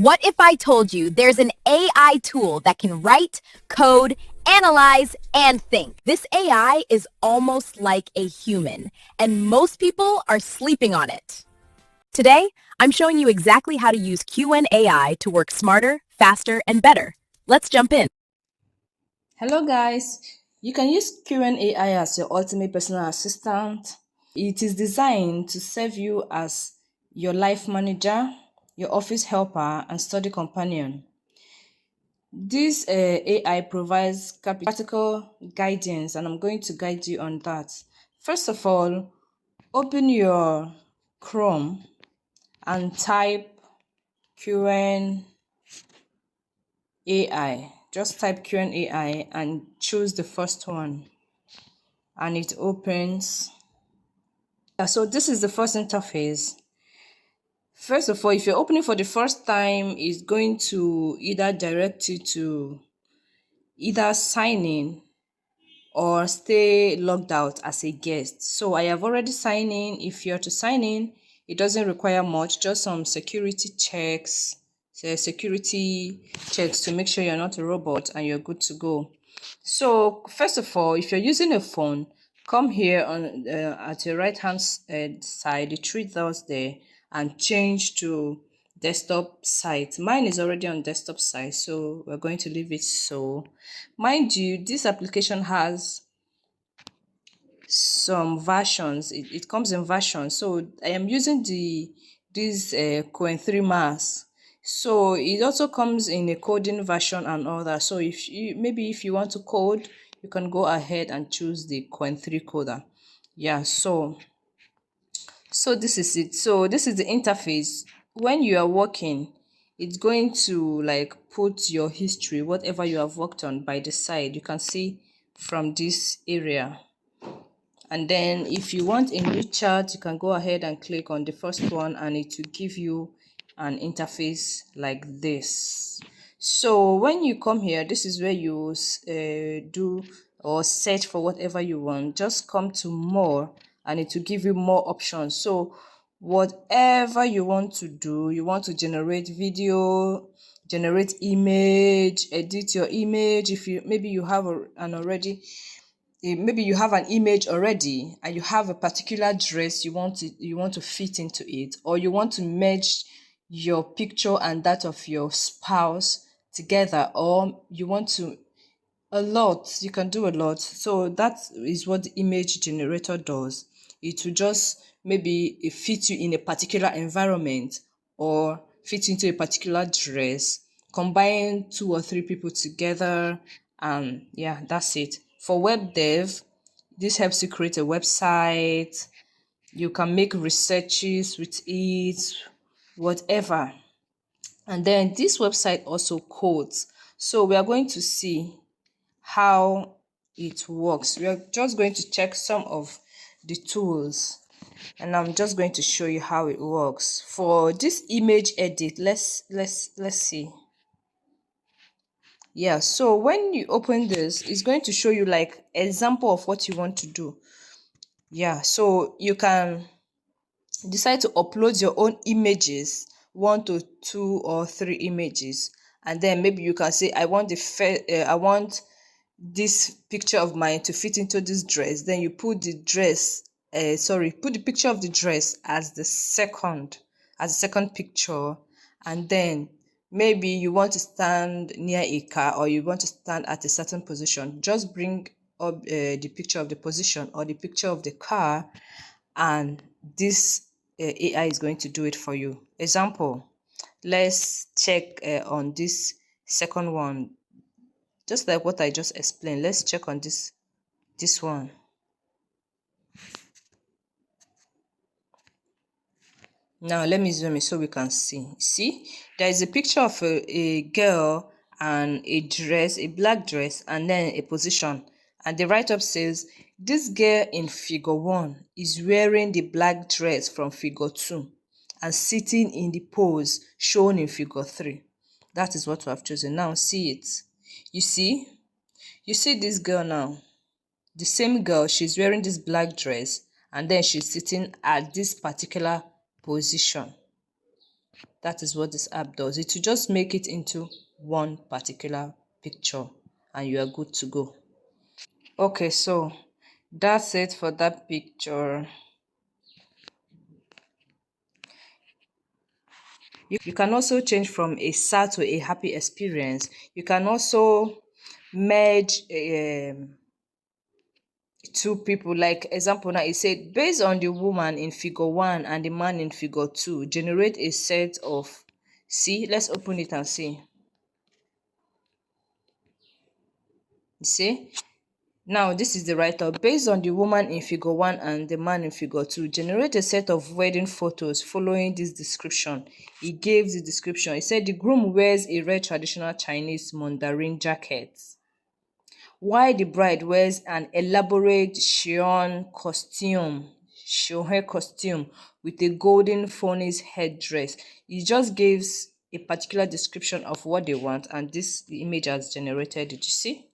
What if I told you there's an AI tool that can write, code, analyze, and think? This AI is almost like a human, and most people are sleeping on it. Today, I'm showing you exactly how to use Qwen AI to work smarter, faster, and better. Let's jump in. Hello guys, you can use Qwen AI as your ultimate personal assistant. It is designed to serve you as your life manager, your office helper, and study companion. This AI provides practical guidance, and I'm going to guide you on that. First of all, open your Chrome and type Qwen AI. Just type Qwen AI and choose the first one, and it opens. So this is the first interface. First of all, if you're opening for the first time, it's going to either direct you to either sign in or stay logged out as a guest. So I have already signed in. If you're to sign in, it doesn't require much, just some security checks to make sure you're not a robot and you're good to go. So first of all, if you're using a phone, come here on at your right hand side, the three dots there, and change to desktop site. Mine is already on desktop site, so we're going to leave it so. Mind you, this application has some versions. It comes in versions. So I am using this Qwen 3 Max. So it also comes in a coding version and all that. So if you maybe if you want to code, you can go ahead and choose the Qwen 3 coder. Yeah, so this is it. So this is the interface. When you are working, it's going to like put your history, whatever you have worked on, by the side. You can see from this area. And then if you want a new chart, you can go ahead and click on the first one and it will give you an interface like this. So when you come here, this is where you do or search for whatever you want. Just come to more and it will give you more options. So whatever you want to do, you want to generate video, generate image, edit your image. If you maybe you have maybe you have an image already and you have a particular dress you want to fit into it, or you want to merge your picture and that of your spouse together, or you want to a lot, you can do a lot. So that is what the image generator does. It will just maybe it fit you in a particular environment or fit into a particular dress, combine two or three people together, and yeah, that's it. For web dev, this helps you create a website. You can make researches with it, whatever. And then this website also codes. So we are going to see how it works. We are just going to check some of the tools, and I'm just going to show you how it works. For this image edit, let's see. Yeah, so when you open this, it's going to show you like example of what you want to do. Yeah, so you can decide to upload your own images, 1 to 2 or 3 images, and then maybe you can say I want I want this picture of mine to fit into this dress. Then you put the dress put the picture of the dress as the second picture, and then maybe you want to stand near a car or you want to stand at a certain position. Just bring up the picture of the position or the picture of the car, and this AI is going to do it for you. Example, let's check on this second one, just like what I just explained. Let's check on this one. Now let me zoom in so we can see there is a picture of a girl and a dress, a black dress, and then a position, and the write-up says this girl in figure 1 is wearing the black dress from figure 2 and sitting in the pose shown in figure 3. That is what we have chosen. Now see it. You see this girl now. The same girl, she's wearing this black dress, and then she's sitting at this particular position. That is what this app does. It will just make it into one particular picture and you are good to go. Okay, so that's it for that picture. You can also change from a sad to a happy experience. You can also merge two people. Like example now, it said based on the woman in figure 1 and the man in figure 2, generate a set of, see, let's open it and see. You see? Now, this is the write-up. Based on the woman in figure 1 and the man in figure 2, generate a set of wedding photos following this description. He gave the description. He said the groom wears a red traditional Chinese mandarin jacket, while the bride wears an elaborate chignon costume with a golden phoenix headdress. He just gives a particular description of what they want, and this image has generated. Did you see?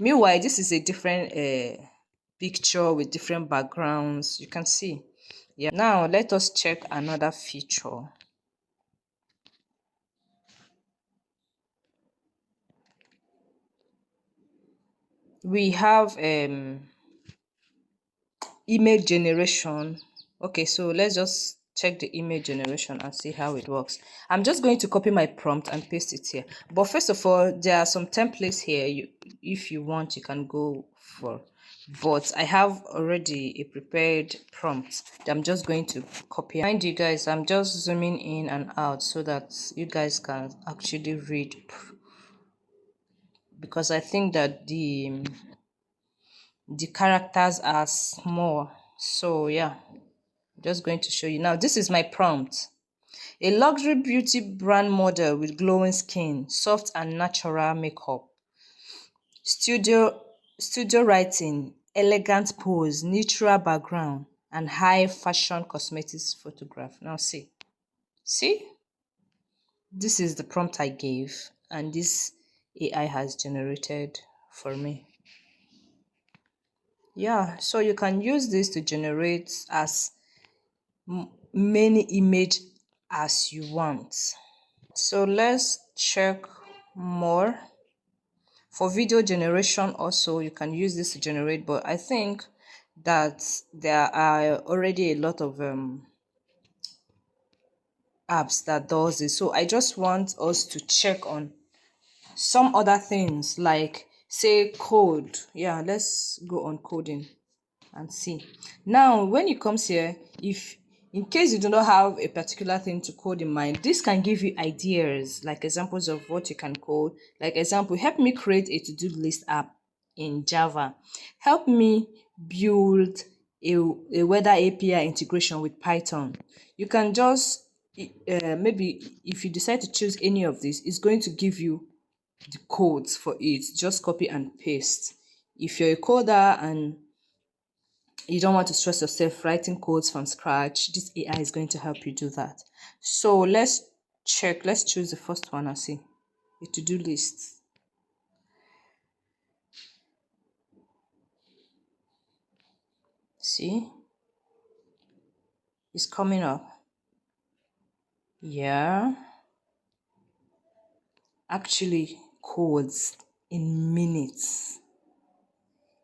Meanwhile, this is a different picture with different backgrounds. You can see. Yeah. Now, let us check another feature. We have image generation. Okay, so let's just check the image generation and see how it works. I'm just going to copy my prompt and paste it here. But first of all, there are some templates here. If you want, you can go for. But I have already a prepared prompt that I'm just going to copy. Mind you guys, I'm just zooming in and out so that you guys can actually read, because I think that the characters are small. So yeah, just going to show you now. This is my prompt. A luxury beauty brand model with glowing skin, soft and natural makeup, studio writing, elegant pose, neutral background, and high fashion cosmetics photograph. Now see, this is the prompt I gave, and this AI has generated for me. Yeah, so you can use this to generate as many image as you want. So let's check more. For video generation also, you can use this to generate, but I think that there are already a lot of apps that does this. So I just want us to check on some other things, like say code. Yeah, let's go on coding and see. Now, when it comes here, if in case you do not have a particular thing to code in mind, this can give you ideas, like examples of what you can code. Like example, help me create a to-do list app in Java. Help me build a weather API integration with Python. You can just maybe if you decide to choose any of these, it's going to give you the codes for it. Just copy and paste. If you're a coder and you don't want to stress yourself writing codes from scratch, this AI is going to help you do that. So let's check. Let's choose the first one and see. A to-do list. See? It's coming up. Yeah. Actually codes in minutes.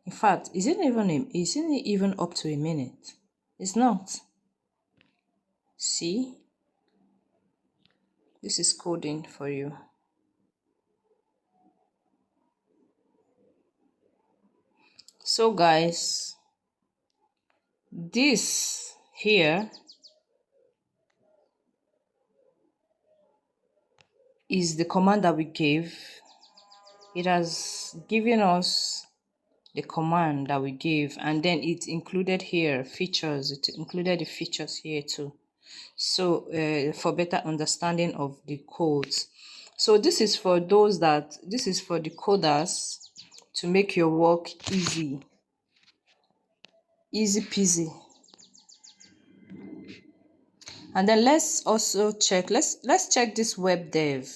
In fact, isn't it even up to a minute? It's not. See? This is coding for you. So guys, this here is the command that we gave. It has given us the command that we gave, and then it included here features. It included the features here too. So for better understanding of the codes. So this is for the coders to make your work easy peasy. And then let's also check, let's check this web dev.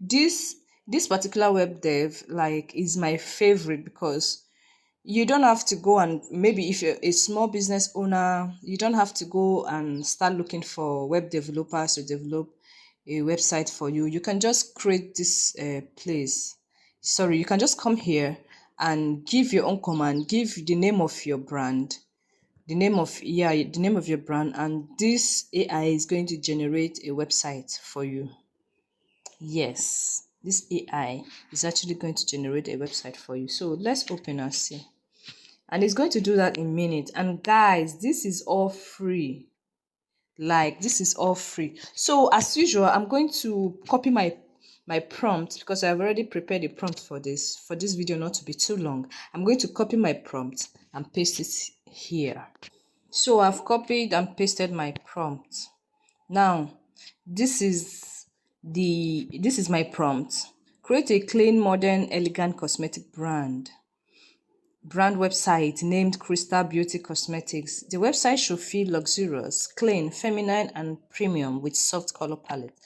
This particular web dev, like, is my favorite because You don't have to go, and maybe if you're a small business owner, you don't have to go and start looking for web developers to develop a website for you. You can just create this place. Sorry, you can just come here and give your own command, give the name of your brand, the name of your brand, and this AI is going to generate a website for you. Yes, this AI is actually going to generate a website for you. So let's open and see. And it's going to do that in minutes. And guys, this is all free. Like, this is all free. So as usual, I'm going to copy my prompt, because I've already prepared a prompt for this video not to be too long. I'm going to copy my prompt and paste it here. So I've copied and pasted my prompt. Now, this is my prompt. Create a clean, modern, elegant cosmetic brand website named Crystal Beauty Cosmetics. The website should feel luxurious, clean, feminine, and premium with soft color palette.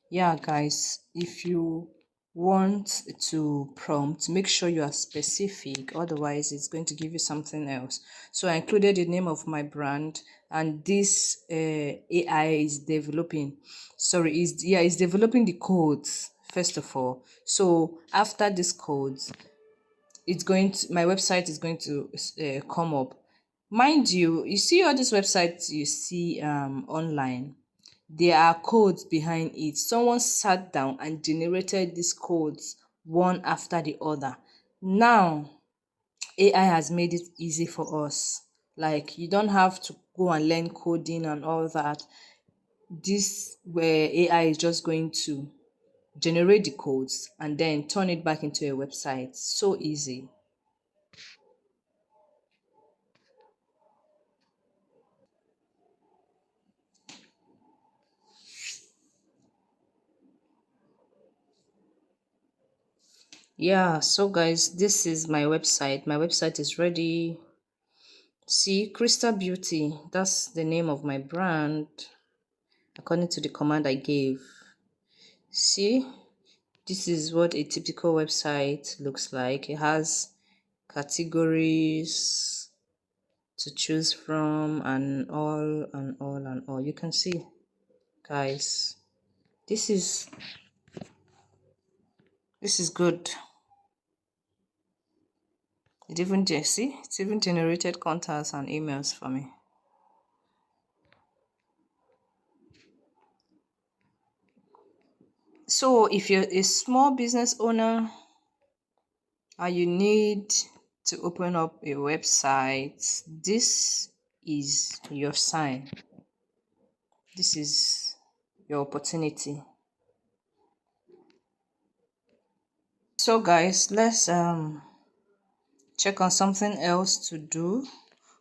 Yeah, guys, if you want to prompt, make sure you are specific, otherwise it's going to give you something else. So I included the name of my brand, and this AI is developing, is developing the codes first of all. So after these codes, my website is going to come up. Mind you, you see all these websites you see online, there are codes behind it. Someone sat down and generated these codes one after the other. Now AI has made it easy for us. Like, you don't have to go and learn coding and all that. This where AI is just going to generate the codes and then turn it back into a website. So easy. Yeah, so guys, this is my website. My website is ready. See, Crystal Beauty, that's the name of my brand according to the command I gave. See, this is what a typical website looks like. It has categories to choose from and all and all and all. You can see, guys, this is good. It's even generated contacts and emails for me. So if you're a small business owner and you need to open up a website, this is your sign. This is your opportunity. So guys, let's check on something else to do.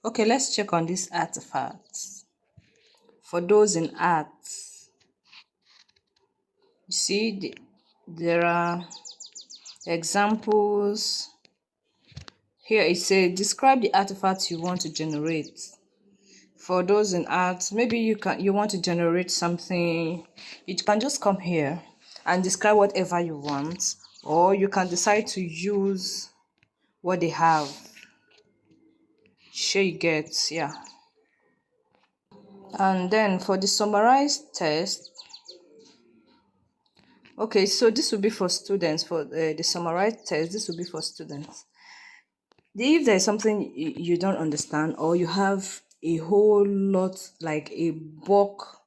Okay, let's check on these artifacts. For those in art, you see there are examples. Here it says describe the artifacts you want to generate. For those in art, maybe you want to generate something, you can just come here and describe whatever you want, or you can decide to use what they have. Sure, you get, yeah. And then for the summarized test, okay, so this will be for students. For the summarized test, this will be for students. If there's something you don't understand, or you have a whole lot, like a bulk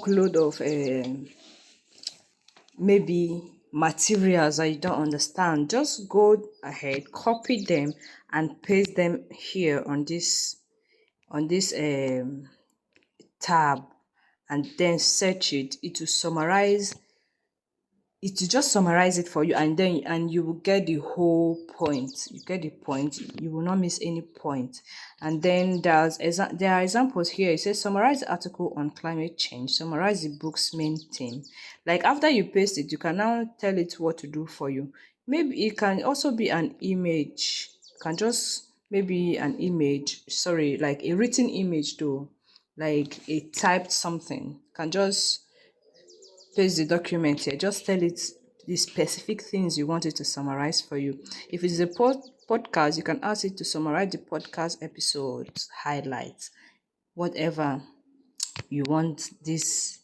load of maybe materials that you don't understand, just go ahead, copy them and paste them here on this tab, and then search it. It will just summarize it for you, and you will get the whole point. You get the point, you will not miss any point. And then there are examples here. It says summarize the article on climate change, summarize the book's main theme. Like, after you paste it, you can now tell it what to do for you. Maybe it can also be an image. You can just maybe an image, sorry, like a written image though, like a typed something. You can just paste the document here, just tell it the specific things you want it to summarize for you. If it's a podcast, you can ask it to summarize the podcast episodes, highlights, whatever you want this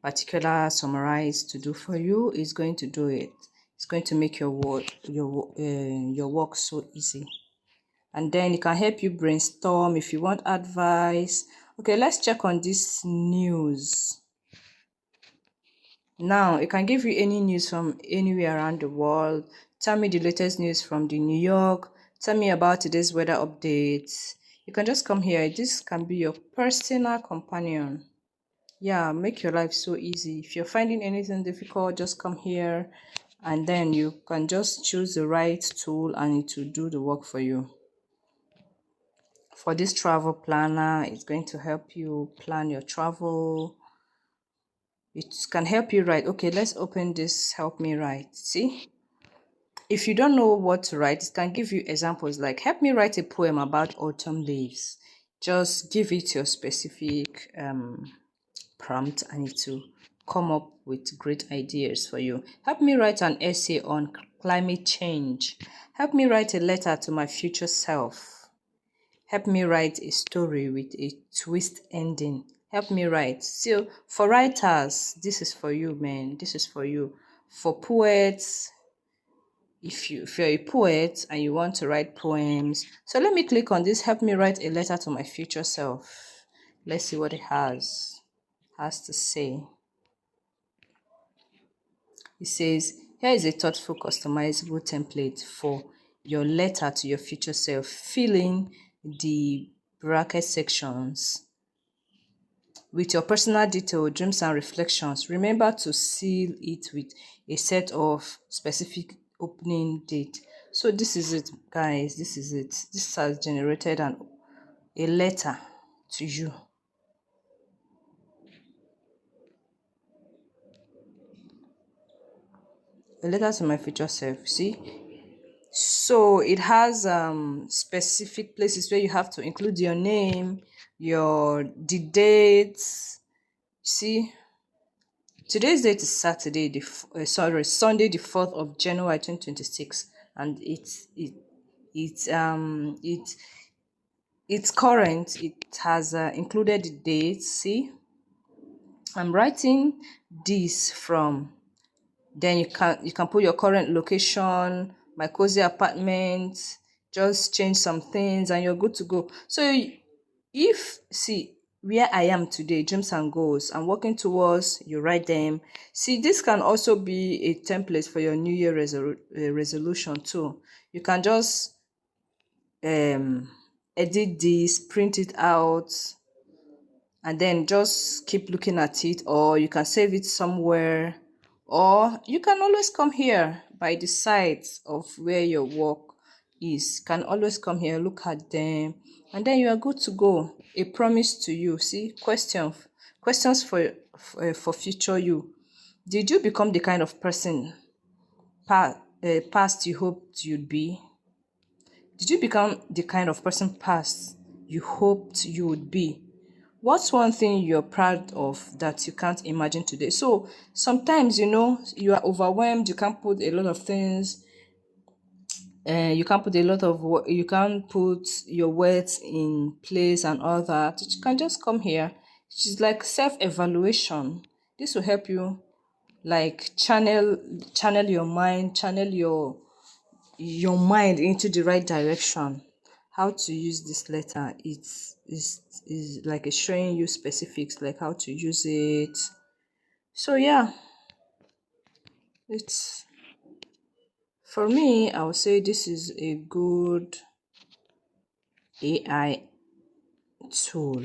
particular summarize to do for you is going to do it. It's going to make your work so easy. And then it can help you brainstorm if you want advice. Okay, let's check on this news. Now, it can give you any news from anywhere around the world. Tell me the latest news from the New York. Tell me about today's weather updates. You can just come here. This can be your personal companion. Yeah, make your life so easy. If you're finding anything difficult, just come here and then you can just choose the right tool and it will do the work for you. For this travel planner, it's going to help you plan your travel. It can help you write. Okay, let's open this help me write. See, if you don't know what to write, it can give you examples like help me write a poem about autumn leaves. Just give it your specific prompt and it will come up with great ideas for you. Help me write an essay on climate change. Help me write a letter to my future self. Help me write a story with a twist ending. Help me write. So for writers, this is for you, man. This is for you. For poets, if you're a poet and you want to write poems. So let me click on this. Help me write a letter to my future self. Let's see what it has to say. It says, here is a thoughtful, customizable template for your letter to your future self. Fill in the bracket sections with your personal detail, dreams, and reflections. Remember to seal it with a set of specific opening date. So this is it, guys. This is it. This has generated a letter to you. A letter to my future self. See? So it has specific places where you have to include your name, the dates. See, today's date is Saturday, Sunday, the 4th of January 2026, and it's current. It has included the dates. See, I'm writing this from. Then you can put your current location, my cozy apartment, just change some things and you're good to go. So see where I am today, dreams and goals I'm working towards, you write them. See, this can also be a template for your New Year resolution too. You can just edit this, print it out, and then just keep looking at it, or you can save it somewhere, or you can always come here by the sides of where your work is. Can always come here, look at them, and then you are good to go. A promise to you. See, questions for future you. Did you become the kind of person past you hoped you'd be? Did you become the kind of person past you hoped you would be? What's one thing you're proud of that you can't imagine today? So sometimes, you are overwhelmed, you can't put a lot of things, you can't put you can't put your words in place and all that. You can just come here. It's like self-evaluation. This will help you like channel your mind, channel your mind into the right direction. How to use this letter, is like it's showing you specifics like how to use it. So yeah, it's for me, I would say this is a good AI tool.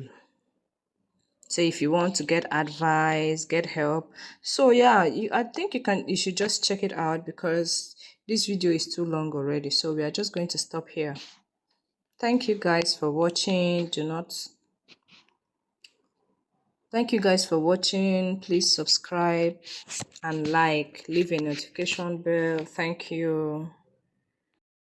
So if you want to get advice, get help, so yeah, I think you should just check it out because this video is too long already. So we are just going to stop here. Thank you guys for watching. Thank you guys for watching. Please subscribe and like, leave a notification bell. Thank you.